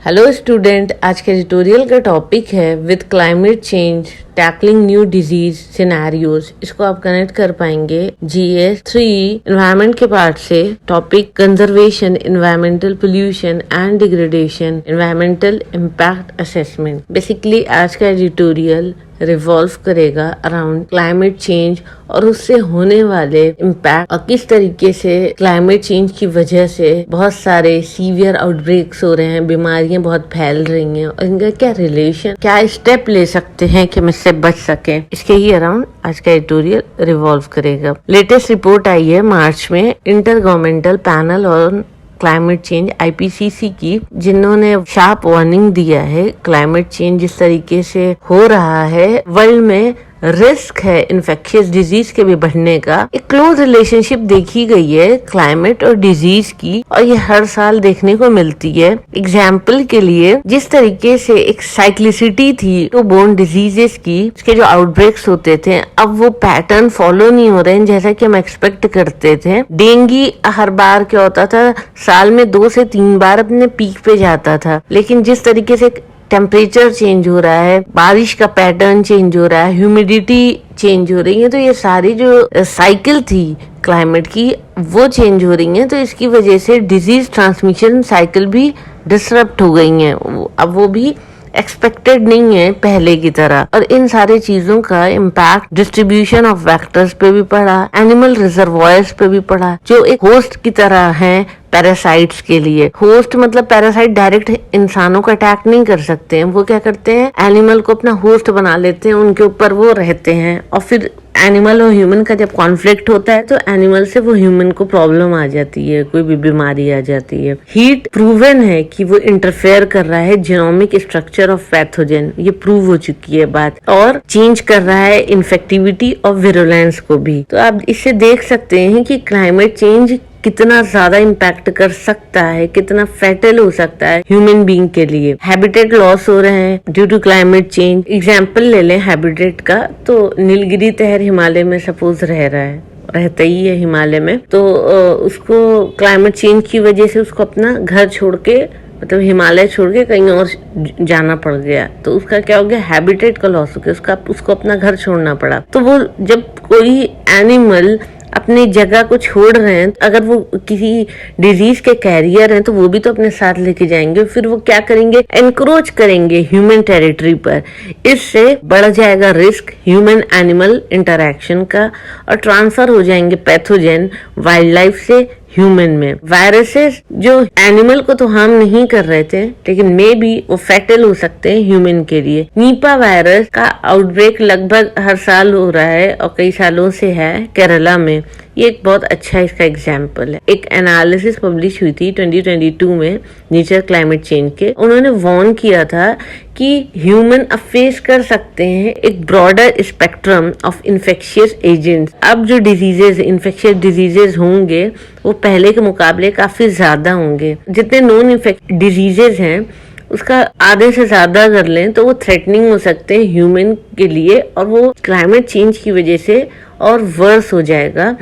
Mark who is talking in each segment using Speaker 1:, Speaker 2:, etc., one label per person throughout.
Speaker 1: Hello student, आज के tutorial का टॉपिक है with climate change tackling new disease scenarios. इसको आप कनेक्ट कर पाएंगे GS 3 एनवायरनमेंट के पार्ट से। Topic conservation, environmental pollution and degradation, environmental impact assessment. Basically आज का ट्यूटोरियल रिवॉल्व करेगा अराउंड क्लाइमेट चेंज और उससे होने वाले इम्पैक्ट, और किस तरीके से क्लाइमेट चेंज की वजह से बहुत सारे सीवियर आउटब्रेक्स हो रहे हैं, बीमारियां बहुत फैल रही हैं, और इनका क्या रिलेशन, क्या स्टेप ले सकते हैं कि हम इससे बच सकें। इसके ही अराउंड आज का ट्यूटोरियल रिवॉल्व करेगा। लेटेस्ट रिपोर्ट आई है मार्च में inter governmental panel on climate change IPCC की, जिन्होंने शार्प वार्निंग दिया है क्लाइमेट चेंज जिस तरीके से हो रहा है, वर्ल्ड में रिस्क है इन्फेक्शियस डिजीज के भी बढ़ने का। एक क्लोज रिलेशनशिप देखी गई है क्लाइमेट और डिजीज की, और ये हर साल देखने को मिलती है। एग्जाम्पल के लिए, जिस तरीके से एक साइक्लिसिटी थी तो बोर्न डिजीजेस की, इसके जो आउटब्रेक्स होते थे, अब वो पैटर्न फॉलो नहीं हो रहे हैं जैसा कि हम एक्सपेक्ट करते थे। डेंगू हर बार क्या होता था, साल में 2 से 3 बार अपने पीक पे जाता था, लेकिन जिस तरीके से टेम्परेचर चेंज हो रहा है, बारिश का पैटर्न चेंज हो रहा है, ह्यूमिडिटी चेंज हो रही है, तो ये सारी जो साइकिल थी क्लाइमेट की वो चेंज हो रही है। तो इसकी वजह से डिजीज ट्रांसमिशन साइकिल भी डिसरप्ट हो गई है। अब वो भी एक्सपेक्टेड नहीं है पहले की तरह, और इन सारी चीजों का इम्पैक्ट डिस्ट्रीब्यूशन ऑफ वेक्टर्स पे भी पड़ा, एनिमल रिजर्वॉयर्स पे भी पड़ा, जो एक होस्ट की तरह है पैरासाइट्स के लिए। होस्ट मतलब पैरासाइट डायरेक्ट इंसानों को अटैक नहीं कर सकते हैं, वो क्या करते हैं, एनिमल को अपना होस्ट बना लेते हैं, उनके ऊपर वो रहते हैं, और फिर एनिमल और ह्यूमन का जब कॉन्फ्लिक्ट होता है तो एनिमल से वो ह्यूमन को प्रॉब्लम आ जाती है, कोई भी बीमारी आ जाती है। हीट प्रूवन है कि वो इंटरफेयर कर रहा है जेनोमिक स्ट्रक्चर ऑफ पैथोजन, ये प्रूव हो चुकी है बात, और चेंज कर रहा है इन्फेक्टिविटी और विरुलेंस को भी। तो आप इससे देख सकते हैं कि क्लाइमेट चेंज कितना ज्यादा इम्पैक्ट कर सकता है, कितना फैटल हो सकता है ह्यूमन बीइंग के लिए। हैबिटेट लॉस हो रहे हैं due to climate change. Example ले लें हैबिटेट का, तो नीलगिरी तहर हिमालय में सपोज रहता ही है हिमालय में, तो उसको क्लाइमेट चेंज की वजह से उसको अपना घर छोड़ के, मतलब हिमालय छोड़ के कहीं और जाना पड़ गया, तो उसका क्या हो गया, हैबिटेट का लॉस हो गया, उसको अपना घर छोड़ना पड़ा। तो वो जब कोई एनिमल अपनी जगह को छोड़ रहे हैं, अगर वो किसी डिजीज के कैरियर हैं तो वो भी तो अपने साथ लेके जाएंगे, फिर वो क्या करेंगे, एनक्रोच करेंगे ह्यूमन टेरिटरी पर। इससे बढ़ जाएगा रिस्क ह्यूमन एनिमल इंटरैक्शन का, और ट्रांसफर हो जाएंगे पैथोजन वाइल्ड लाइफ से ह्यूमन में। वायरसेस जो एनिमल को तो हार्म नहीं कर रहे थे, लेकिन मे बी वो फैटल हो सकते हैं ह्यूमन के लिए। नीपा वायरस का आउटब्रेक लगभग हर साल हो रहा है और कई सालों से है केरला में। ये एक बहुत अच्छा इसका एग्जाम्पल है। एक एनालिसिस पब्लिश हुई थी 2022 में नेचर क्लाइमेट चेंज के। उन्होंने वार्न किया था कि ह्यूमन अब फेस कर सकते हैं एक broader spectrum of infectious agents. अब जो डिजीजेज, इन्फेक्शियस डिजीजेज होंगे वो पहले के मुकाबले काफी ज्यादा होंगे। जितने नॉन इन्फेक्शियस डिजीजेज हैं उसका आधे से ज्यादा कर लें तो वो थ्रेटनिंग हो सकते हैं ह्यूमन के लिए, और वो क्लाइमेट चेंज की वजह से और वर्स हो जाएगा।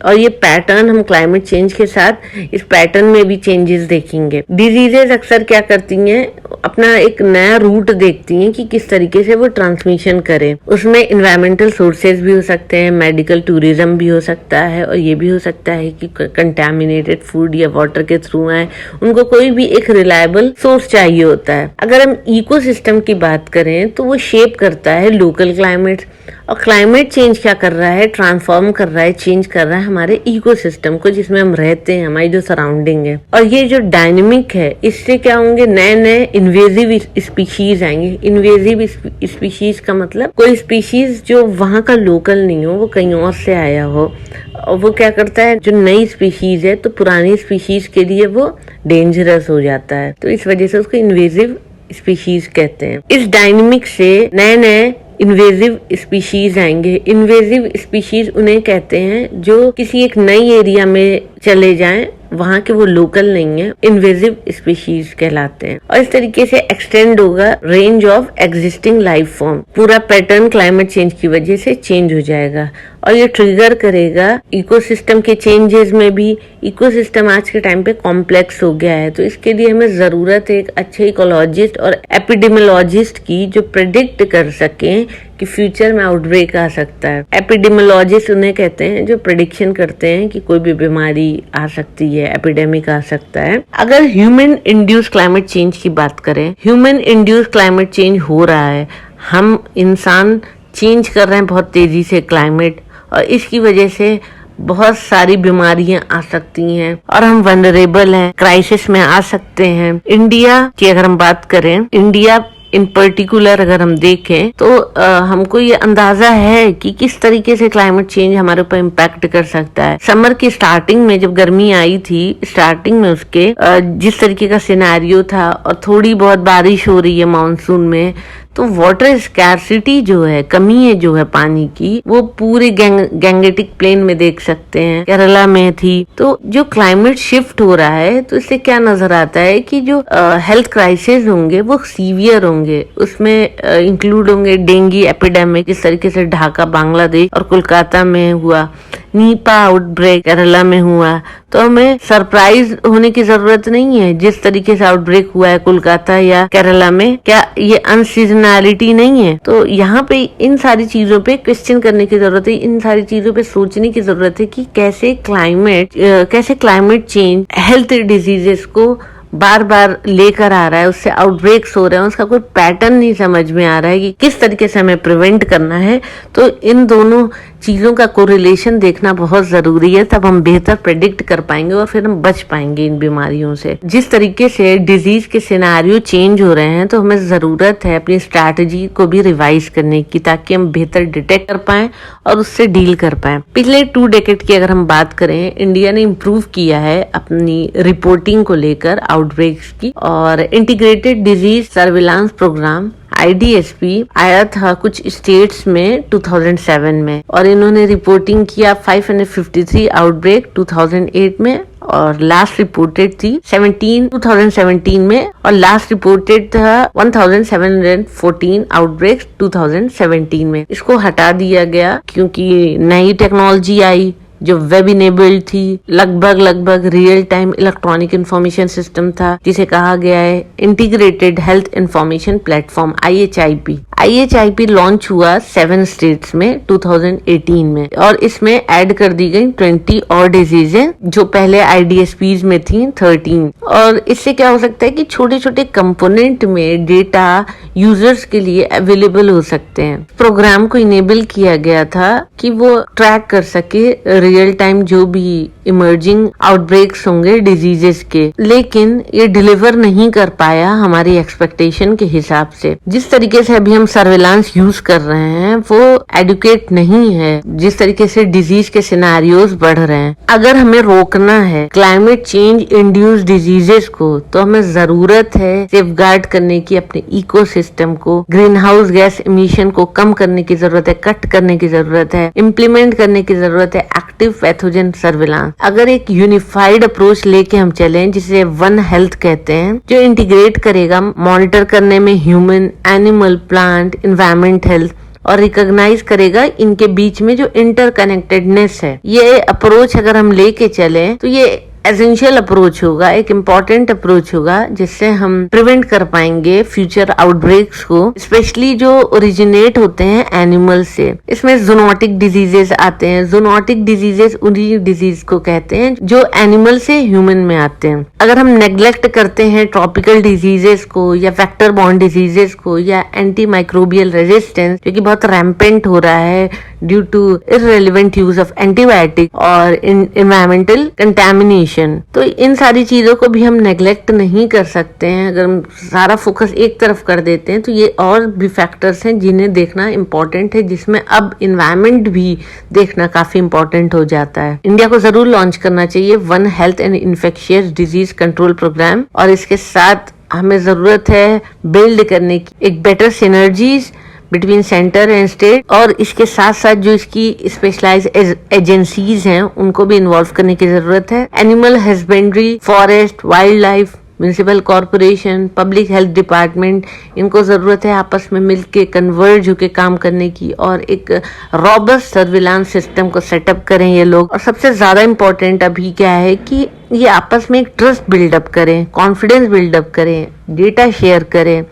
Speaker 1: और ये पैटर्न हम क्लाइमेट चेंज के साथ इस पैटर्न में भी चेंजेस देखेंगे। डिजीजेस अक्सर क्या करती हैं, अपना एक नया रूट देखती हैं कि किस तरीके से वो ट्रांसमिशन करें। उसमें एनवायरमेंटल सोर्सेज भी हो सकते हैं, मेडिकल टूरिज्म भी हो सकता है, और ये भी हो सकता है कि कंटामिनेटेड फूड या वाटर के थ्रू आए। उनको कोई भी एक रिलायबल सोर्स चाहिए होता है। अगर हम इकोसिस्टम की बात करें तो वो शेप करता है लोकल क्लाइमेट, और क्लाइमेट चेंज क्या कर रहा है, ट्रांसफॉर्म कर रहा है, चेंज कर रहा है हमारे इकोसिस्टम को जिसमें हम रहते हैं, हमारी जो सराउंडिंग है। और ये जो डायनेमिक है, इससे क्या होंगे, नए नए इन्वेजिव स्पीशीज आएंगे। इन्वेजिव स्पीशीज का मतलब कोई स्पीशीज जो वहाँ का लोकल नहीं हो, वो कहीं और से आया हो, और वो क्या करता है, जो नई स्पीशीज है तो पुरानी स्पीशीज के लिए वो डेंजरस हो जाता है, तो इस वजह से उसको इन्वेजिव स्पीशीज कहते हैं। इस डायनेमिक से नए नए इन्वेजिव स्पीशीज आएंगे। इन्वेजिव स्पीशीज उन्हें कहते हैं जो किसी एक नई एरिया में चले जाएं, वहाँ के वो लोकल नहीं है, इन्वेजिव स्पीशीज कहलाते हैं। और इस तरीके से एक्सटेंड होगा range of existing life form. पूरा पैटर्न क्लाइमेट चेंज की वजह से चेंज हो जाएगा। और ये ट्रिगर करेगा इकोसिस्टम के चेंजेस में भी। इकोसिस्टम आज के टाइम पे कॉम्प्लेक्स हो गया है, तो इसके लिए हमें जरूरत है एक अच्छे इकोलॉजिस्ट और एपिडेमियोलॉजिस्ट की जो प्रेडिक्ट कर सकें कि फ्यूचर में आउटब्रेक आ सकता है। एपिडेमियोलॉजिस्ट उन्हें कहते हैं जो प्रेडिक्शन करते हैं कि कोई भी बीमारी आ सकती है, एपिडेमिक आ सकता है। अगर ह्यूमन इंड्यूस क्लाइमेट चेंज की बात करें, ह्यूमन इंड्यूस क्लाइमेट चेंज हो रहा है, हम इंसान चेंज कर रहे हैं बहुत तेजी से क्लाइमेट, और इसकी वजह से बहुत सारी बीमारियां आ सकती हैं और हम वनरेबल हैं, क्राइसिस में आ सकते हैं। इंडिया की अगर हम बात करें, इंडिया इन पर्टिकुलर अगर हम देखें तो हमको ये अंदाजा है कि किस तरीके से क्लाइमेट चेंज हमारे ऊपर इम्पैक्ट कर सकता है। समर की स्टार्टिंग में जब गर्मी आई थी, स्टार्टिंग में उसके जिस तरीके का सिनेरियो था और थोड़ी बहुत बारिश हो रही है मानसून में, तो वाटर स्कैरसिटी जो है, कमी है जो है पानी की, वो पूरे गैंगेटिक प्लेन में देख सकते हैं, केरला में थी। तो जो क्लाइमेट शिफ्ट हो रहा है, तो इससे क्या नजर आता है कि जो हेल्थ क्राइसिस होंगे वो सीवियर होंगे। उसमें इंक्लूड होंगे डेंगू एपिडेमिक, जिस तरीके से ढाका बांग्लादेश और कोलकाता में हुआ, नीपा आउटब्रेक केरला में हुआ। तो हमें सरप्राइज होने की जरूरत नहीं है जिस तरीके से आउटब्रेक हुआ है कोलकाता या केरला में, क्या ये अनसीजनैलिटी नहीं है? तो यहाँ पे इन सारी चीजों पे क्वेश्चन करने की जरूरत है, इन सारी चीजों पे सोचने की जरूरत है कि कैसे क्लाइमेट चेंज हेल्थ डिजीजेस को बार बार लेकर आ रहा है, उससे आउटब्रेक्स हो रहे हैं, उसका कोई पैटर्न नहीं समझ में आ रहा है कि किस तरीके से हमें प्रिवेंट करना है। तो इन दोनों चीजों का कोरिलेशन देखना बहुत जरूरी है, तब हम बेहतर प्रेडिक्ट कर पाएंगे और फिर हम बच पाएंगे इन बीमारियों से। जिस तरीके से डिजीज के सिनेरियो चेंज हो रहे हैं, तो हमें जरूरत है अपनी स्ट्रैटेजी को भी रिवाइज करने की, ताकि हम बेहतर डिटेक्ट कर पाएं और उससे डील कर पाएं। पिछले 2 डेकेड की अगर हम बात करें, इंडिया ने इम्प्रूव किया है अपनी रिपोर्टिंग को लेकर आउटब्रेक्स की, और integrated disease surveillance programme IDSP आया था कुछ स्टेट्स में 2007 में, और इन्होंने रिपोर्टिंग किया 553 आउटब्रेक 2008 में, और लास्ट रिपोर्टेड थी 2017 में, और लास्ट रिपोर्टेड था 1714 आउटब्रेक्स 2017 में। इसको हटा दिया गया क्योंकि नई टेक्नोलॉजी आई जो वेब इनेबल्ड थी, लगभग real time electronic information system था, जिसे कहा गया है integrated health information platform IHIP launch हुआ 7 स्टेट्स में 2018 में, और इसमें ऐड कर दी गई 20 और डिजीजें जो पहले IDSPs में थी 13। और इससे क्या हो सकता है कि छोटे छोटे कंपोनेंट में डेटा यूजर्स के लिए अवेलेबल हो सकते हैं। प्रोग्राम को इनेबल किया गया था कि वो ट्रैक कर सके रियल टाइम जो भी इमर्जिंग आउटब्रेक्स होंगे डिजीजेस के, लेकिन ये डिलीवर नहीं कर पाया हमारी एक्सपेक्टेशन के हिसाब से। जिस तरीके से अभी हम सर्विलांस यूज कर रहे हैं वो एडुकेट नहीं है, जिस तरीके से डिजीज के सिनेरियोज बढ़ रहे हैं। अगर हमें रोकना है क्लाइमेट चेंज इंड्यूस डिजीजेस को, तो हमें जरूरत है सेफगार्ड करने की अपने इकोसिस्टम को, ग्रीन हाउस गैस इमिशन को कम करने की जरूरत है, कट करने की जरूरत है, इम्प्लीमेंट करने की जरूरत है एक्टिव पैथोजन सर्विलांस। अगर एक यूनिफाइड अप्रोच लेके हम चलें, जिसे वन हेल्थ कहते हैं, जो इंटीग्रेट करेगा मॉनिटर करने में human, animal, plant, environment health, और रिकॉग्नाइज करेगा इनके बीच में जो इंटरकनेक्टेडनेस है, ये अप्रोच अगर हम लेके चले तो ये एसेंशियल अप्रोच होगा, एक इम्पॉर्टेंट अप्रोच होगा, जिससे हम प्रिवेंट कर पाएंगे फ्यूचर आउटब्रेक्स को, स्पेशली जो ओरिजिनेट होते हैं एनिमल से। इसमें जूनोटिक डिजीजेस आते हैं। जूनोटिक डिजीजेस उन्हीं डिजीज को कहते हैं जो एनिमल से ह्यूमन में आते हैं। अगर हम नेग्लेक्ट करते हैं ट्रॉपिकल डिजीजेस को, या वेक्टर बॉर्न डिजीजेस को, या एंटी माइक्रोबियल रेजिस्टेंस जो कि बहुत रैम्पेंट हो रहा है due to irrelevant use of antibiotic और एनवायरमेंटल कंटेमिनेशन, तो इन सारी चीजों को भी हम नेग्लेक्ट नहीं कर सकते हैं। अगर हम सारा फोकस एक तरफ कर देते हैं तो ये और भी फैक्टर्स हैं जिन्हें देखना इम्पोर्टेंट है, जिसमें अब इन्वायरमेंट भी देखना काफी इम्पोर्टेंट हो जाता है। इंडिया को जरूर लॉन्च करना चाहिए one health and infectious disease control programme, और इसके साथ हमें जरूरत है बिल्ड करने की एक better synergies between centre and state, और इसके साथ साथ जो इसकी स्पेशलाइज एजेंसीज हैं उनको भी इन्वॉल्व करने की जरूरत है। Animal husbandry, forest, wild life, municipal corporation, public health department, इनको जरूरत है आपस में मिलके कन्वर्ज होके काम करने की और एक रॉबस्ट सर्विलांस सिस्टम को सेटअप करें ये लोग। और सबसे ज्यादा इम्पोर्टेंट अभी क्या है कि ये आपस में एक ट्रस्ट बिल्डअप करें, कॉन्फिडेंस बिल्डअप करें, डेटा शेयर करें,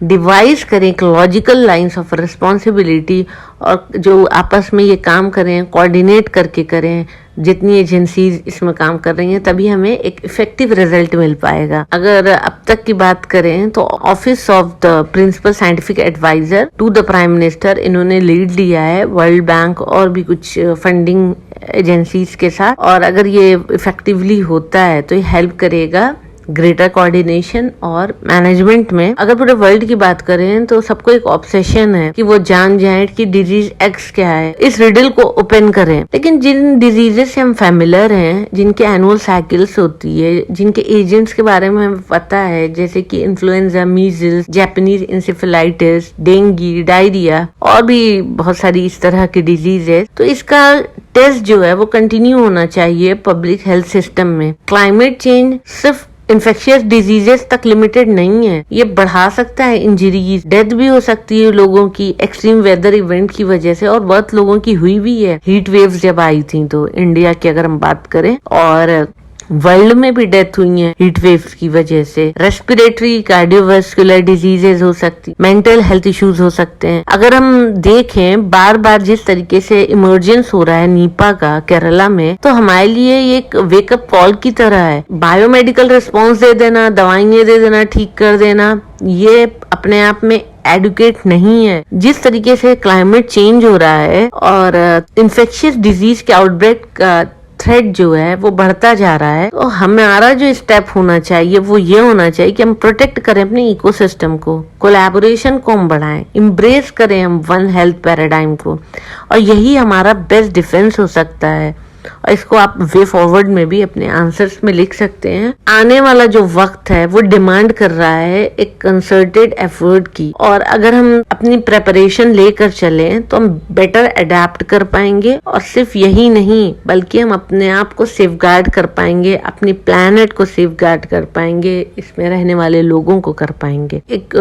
Speaker 1: डिवाइस करें एक लॉजिकल लाइंस ऑफ रिस्पॉन्सिबिलिटी, और जो आपस में ये काम करें कोऑर्डिनेट करके करें, जितनी एजेंसीज इसमें काम कर रही हैं, तभी हमें एक इफेक्टिव रिजल्ट मिल पाएगा। अगर अब तक की बात करें तो office of the principal scientific adviser to the prime minister, इन्होंने लीड लिया है वर्ल्ड बैंक और भी कुछ फंडिंग एजेंसीज के साथ, और अगर ये इफेक्टिवली होता है तो ये हेल्प करेगा ग्रेटर कोऑर्डिनेशन और मैनेजमेंट में। अगर पूरे वर्ल्ड की बात करें तो सबको एक ऑब्सेशन है कि वो जान जाए कि डिजीज एक्स क्या है, इस रिडल को ओपन करें। लेकिन जिन डिजीजेस से हम फैमिलियर हैं, जिनके एनुअल साइकिल्स होती है, जिनके एजेंट्स के बारे में हमें पता है, जैसे कि influenza, measles, Japanese encephalitis, dengue, diarrhoea और भी बहुत सारी इस तरह की डिजीज है, तो इसका टेस्ट जो है वो कंटिन्यू होना चाहिए पब्लिक हेल्थ सिस्टम में। क्लाइमेट चेंज सिर्फ इन्फेक्शियस डिजीजेस तक लिमिटेड नहीं है, ये बढ़ा सकता है इंजरीज, डेथ भी हो सकती है लोगों की एक्सट्रीम वेदर इवेंट की वजह से, और बहुत लोगों की हुई भी है। हीट वेव्स जब आई थी तो इंडिया की अगर हम बात करें, और वर्ल्ड में भी डेथ हुई है हीट वेव्स की वजह से। रेस्पिरेटरी, कार्डियोवास्कुलर डिजीजेज हो सकती, मेंटल हेल्थ इश्यूज हो सकते हैं। अगर हम देखें बार बार जिस तरीके से इमरजेंस हो रहा है नीपा का केरला में, तो हमारे लिए ये एक वेकअप कॉल की तरह है। बायोमेडिकल रिस्पॉन्स दे देना, दवाइयां दे देना, ठीक कर देना, ये अपने आप में एडुकेट नहीं है। जिस तरीके से क्लाइमेट चेंज हो रहा है और इन्फेक्शियस डिजीज के आउटब्रेक का थ्रेट जो है वो बढ़ता जा रहा है, तो हमारा जो स्टेप होना चाहिए वो ये होना चाहिए कि हम प्रोटेक्ट करें अपने इकोसिस्टम को, कोलैबोरेशन को हम बढ़ाएं, इम्ब्रेस करें हम वन हेल्थ पैराडाइम को, और यही हमारा बेस्ट डिफेंस हो सकता है। और इसको आप वे फॉरवर्ड में भी अपने आंसर्स में लिख सकते हैं। आने वाला जो वक्त है वो डिमांड कर रहा है एक कंसर्टेड एफर्ट की, और अगर हम अपनी प्रेपरेशन लेकर चलें तो हम बेटर अडेप्ट कर पाएंगे, और सिर्फ यही नहीं बल्कि हम अपने आप को सेफगार्ड कर पाएंगे, अपनी प्लैनेट को सेफगार्ड कर पाएंगे, इसमें रहने वाले लोगों को कर पाएंगे। एक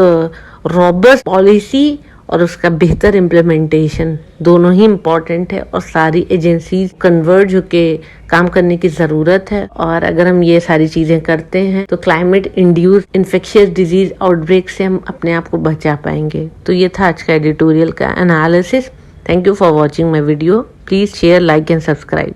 Speaker 1: रॉबस्ट पॉलिसी और उसका बेहतर इम्प्लीमेंटेशन दोनों ही इम्पोर्टेंट है, और सारी एजेंसीज कन्वर्ज होके काम करने की जरूरत है। और अगर हम ये सारी चीजें करते हैं तो climate induce infectious disease outbreak से हम अपने आप को बचा पाएंगे। तो ये था आज का एडिटोरियल का analysis. Thank you for watching my video. Please share, like and subscribe.